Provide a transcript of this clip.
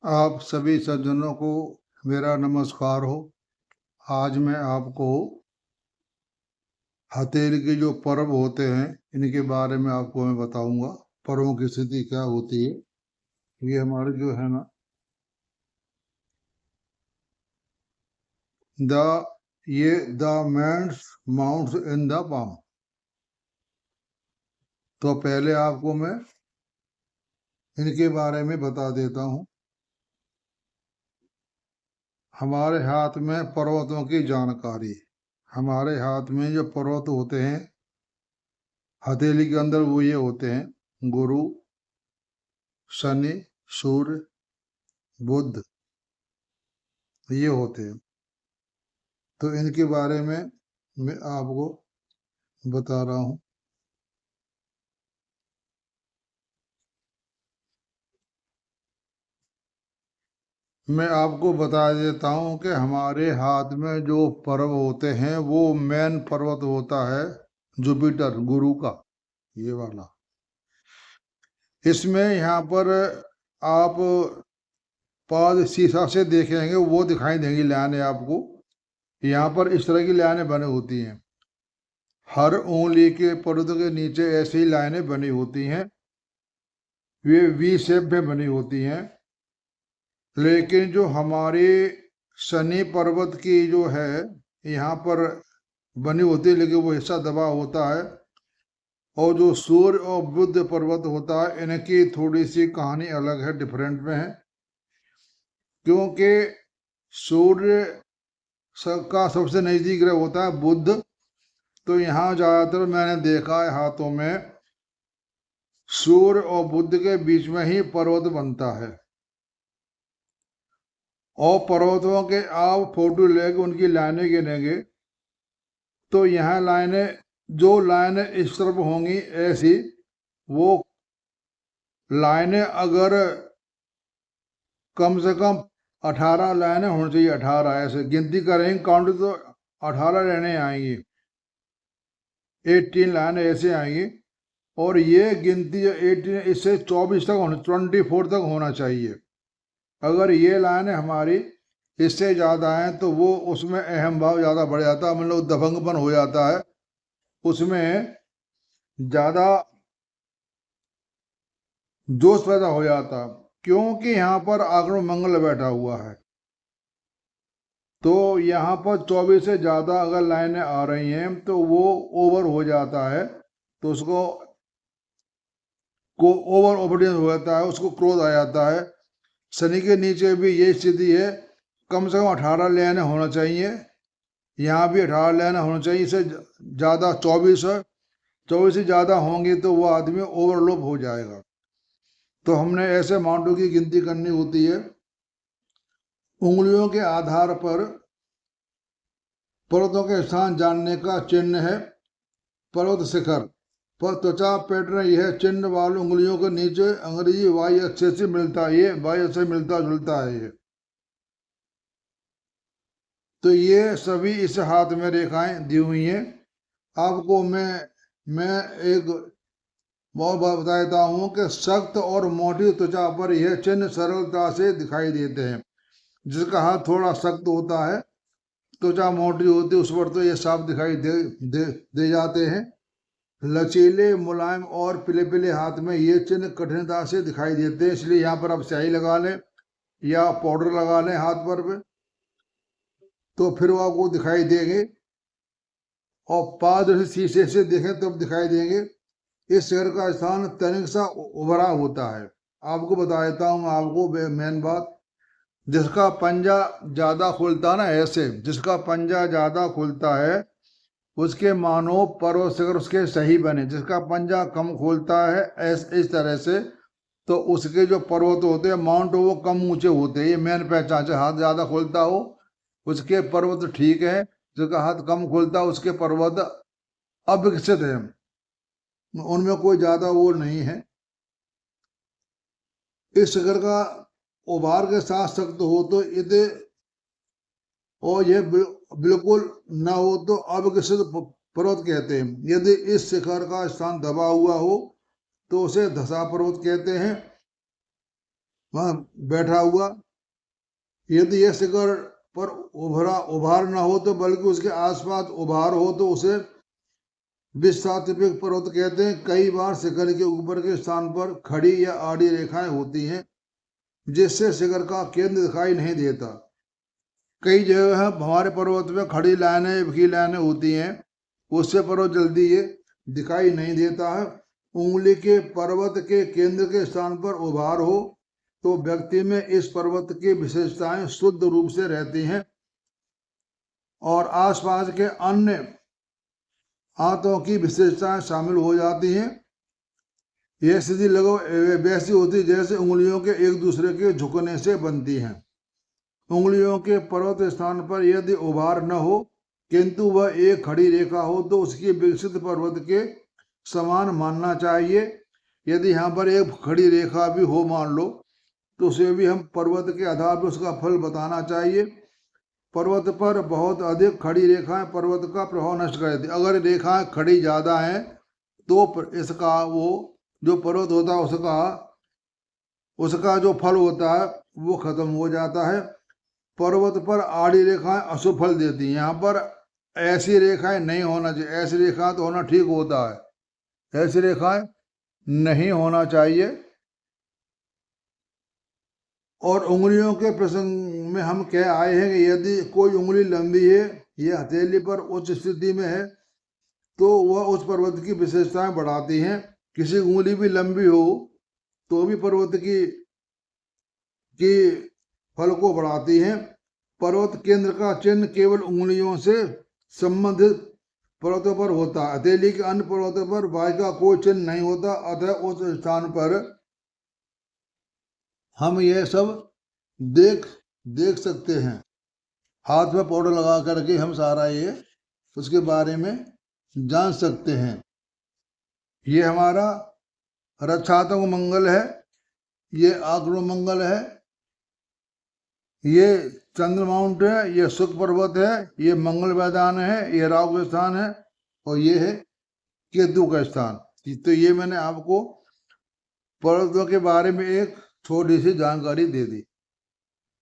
आप सभी सज्जनों को मेरा नमस्कार हो। आज मैं आपको हथेली के जो पर्व होते हैं इनके बारे में आपको मैं बताऊंगा। पर्वों की स्थिति क्या होती है। ये हमारे जो है ना the man's mounts in the palm. तो पहले आपको मैं इनके बारे में बता देता हूँ। हमारे हाथ में पर्वतों की जानकारी। हमारे हाथ में जो पर्वत होते हैं हथेली के अंदर वो ये होते हैं गुरु, शनि, सूर्य, बुध, ये होते हैं। तो इनके बारे में मैं आपको बता रहा हूँ। मैं आपको बता देता हूँ कि हमारे हाथ में जो पर्व होते हैं वो मेन पर्वत होता है जुपिटर, गुरु का, ये वाला। इसमें यहाँ पर आप पाद शीशा से देखेंगे वो दिखाई देंगी लाइनें आपको। यहाँ पर इस तरह की लाइनें बनी होती हैं। हर उंगली के पर्वत के नीचे ऐसी लाइनें बनी होती हैं। वे वी शेप में बनी होती हैं। लेकिन जो हमारे शनि पर्वत की जो है यहाँ पर बनी होती है, लेकिन वो हिस्सा दबा होता है। और जो सूर्य और बुध पर्वत होता है इनकी थोड़ी सी कहानी अलग है, डिफरेंट में है। क्योंकि सूर्य का सबसे नजदीक ग्रह होता है बुध। तो यहाँ ज्यादातर मैंने देखा है हाथों में सूर्य और बुध के बीच में ही पर्वत बनता है। और पर्वतों के आप फोटो लेके उनकी लाइनें गिनेंगे तो यहाँ लाइनें, जो लाइनें इस तरफ होंगी ऐसी, वो लाइनें अगर कम से कम 18 लाइनें होनी चाहिए। 18 ऐसे गिनती करेंगे काउंट तो 18 लाइनें आएंगी। 18 लाइनें ऐसे आएंगी। और ये गिनती जो 18 इससे 24 तक होना, 24 तक होना चाहिए। अगर ये लाइनें हमारी इससे ज़्यादा हैं तो वो उसमें अहम भाव ज़्यादा बढ़ जाता है, मतलब दबंगपन हो जाता है, उसमें ज़्यादा जोश पैदा हो जाता। क्योंकि यहाँ पर आगमन मंगल बैठा हुआ है। तो यहाँ पर 24 से ज़्यादा अगर लाइनें आ रही हैं तो वो ओवर हो जाता है, तो उसको ओवर ओबीडियंस हो जाता है, उसको क्रोध आ जाता है। शनि के नीचे भी ये स्थिति है। कम से कम 18 लाइनें होना चाहिए। यहाँ भी 18 लाइनें होना चाहिए। इससे ज़्यादा 24 से ज़्यादा होंगी तो वो आदमी ओवरलोड हो जाएगा। तो हमने ऐसे माउंटों की गिनती करनी होती है। उंगलियों के आधार पर पर्वतों के स्थान जानने का चिन्ह है पर्वत शिखर। पर त्वचा पैटर्न यह चिन्ह वाली उंगलियों के नीचे अंग्रेजी वाई अक्षर से मिलता है। ये वाई अक्षर मिलता जुलता है ये। तो ये सभी इस हाथ में रेखाएं दी हुई हैं। आपको मैं एक बहुत बार बता देता हूँ कि सख्त और मोटी त्वचा पर यह चिन्ह सरलता से दिखाई देते हैं। जिसका हाथ थोड़ा सख्त होता है, त्वचा मोटी होती है, उस पर तो ये साफ दिखाई दे जाते हैं। लचीले, मुलायम और पिले पिले हाथ में ये चिन्ह कठिनता से दिखाई देते हैं। इसलिए यहाँ पर आप स्याही लगा लें या पाउडर लगा लें हाथ पर पे, तो फिर वो आपको दिखाई देंगे। और पाद शीशे से देखें तब दिखाई देंगे। इस शहर का स्थान तनिक सा उभरा होता है। आपको बता देता हूँ आपको मेन बात, जिसका पंजा ज्यादा खुलता ना, ऐसे जिसका पंजा ज्यादा खुलता है उसके मानो पर्वत शिखर उसके सही बने। जिसका पंजा कम खोलता है इस तरह से, तो उसके जो पर्वत होते हैं माउंट वो कम ऊंचे होते हैं। ये मेन पहचान से, हाथ ज्यादा खोलता हो उसके पर्वत ठीक है, जिसका हाथ कम खोलता उसके पर्वत अविकसित है, उनमें कोई ज्यादा वो नहीं है। इस शिखर का उभार के साथ सख्त हो तो यदि और यह बिल्कुल न हो तो अविकसित पर्वत कहते हैं। यदि इस शिखर का स्थान दबा हुआ हो तो उसे धसा पर्वत कहते हैं। वहां बैठा हुआ। यदि यह शिखर पर उभार न हो तो बल्कि उसके आसपास उभार हो तो उसे विस्थापित पर्वत कहते हैं। कई बार शिखर के ऊपर के स्थान पर खड़ी या आड़ी रेखाएं होती हैं जिससे शिखर का केंद्र दिखाई नहीं देता। कई जगह हमारे पर्वत में खड़ी लाइनें होती हैं, उससे पर्वत जल्दी ये दिखाई नहीं देता है। उंगली के पर्वत के केंद्र के स्थान पर उभार हो तो व्यक्ति में इस पर्वत की विशेषताएं शुद्ध रूप से रहती हैं और आसपास के अन्य हाथों की विशेषताएं शामिल हो जाती हैं। यह स्थिति लगभग वैसी होती जैसे उंगलियों के एक दूसरे के झुकने से बनती हैं। उंगलियों के पर्वत स्थान पर यदि उभार न हो किंतु वह एक खड़ी रेखा हो तो उसकी विकसित पर्वत के समान मानना चाहिए। यदि यहाँ पर एक खड़ी रेखा भी हो मान लो तो उसे भी हम पर्वत के आधार पर उसका फल बताना चाहिए। पर्वत पर बहुत अधिक खड़ी रेखाएं पर्वत का प्रभाव नष्ट कर देती। अगर रेखाएं खड़ी ज्यादा हैं तो इसका वो जो पर्वत होता है उसका जो फल होता है वो खत्म हो जाता है। पर्वत पर आड़ी रेखाएं अशुभ फल देती हैं। यहाँ पर ऐसी रेखाएं नहीं होना चाहिए। ऐसी रेखाएं तो होना ठीक होता है, ऐसी रेखाएं नहीं होना चाहिए। और उंगलियों के प्रसंग में हम कह आए हैं कि यदि कोई उंगली लंबी है या हथेली पर उच्च स्थिति में है तो वह उस पर्वत की विशेषताएं बढ़ाती हैं। किसी उंगली भी लंबी हो तो भी पर्वत की फल को बढ़ाती हैं। पर्वत केंद्र का चिन्ह केवल उंगलियों से संबंधित पर्वतों पर होता है। हथेली के अन्य पर्वतों पर बाई का कोई चिन्ह नहीं होता। अतः उस स्थान पर हम यह सब देख सकते हैं। हाथ में पाउडर लगा करके हम सारा ये उसके बारे में जान सकते हैं। ये हमारा रक्षात्मक मंगल है, ये आक्रोश मंगल है, ये चंद्र माउंट है, ये सुख पर्वत है, ये मंगल मैदान है, ये राहु का स्थान है और ये है केतु का स्थान। तो ये मैंने आपको पर्वतों के बारे में एक छोटी सी जानकारी दे दी।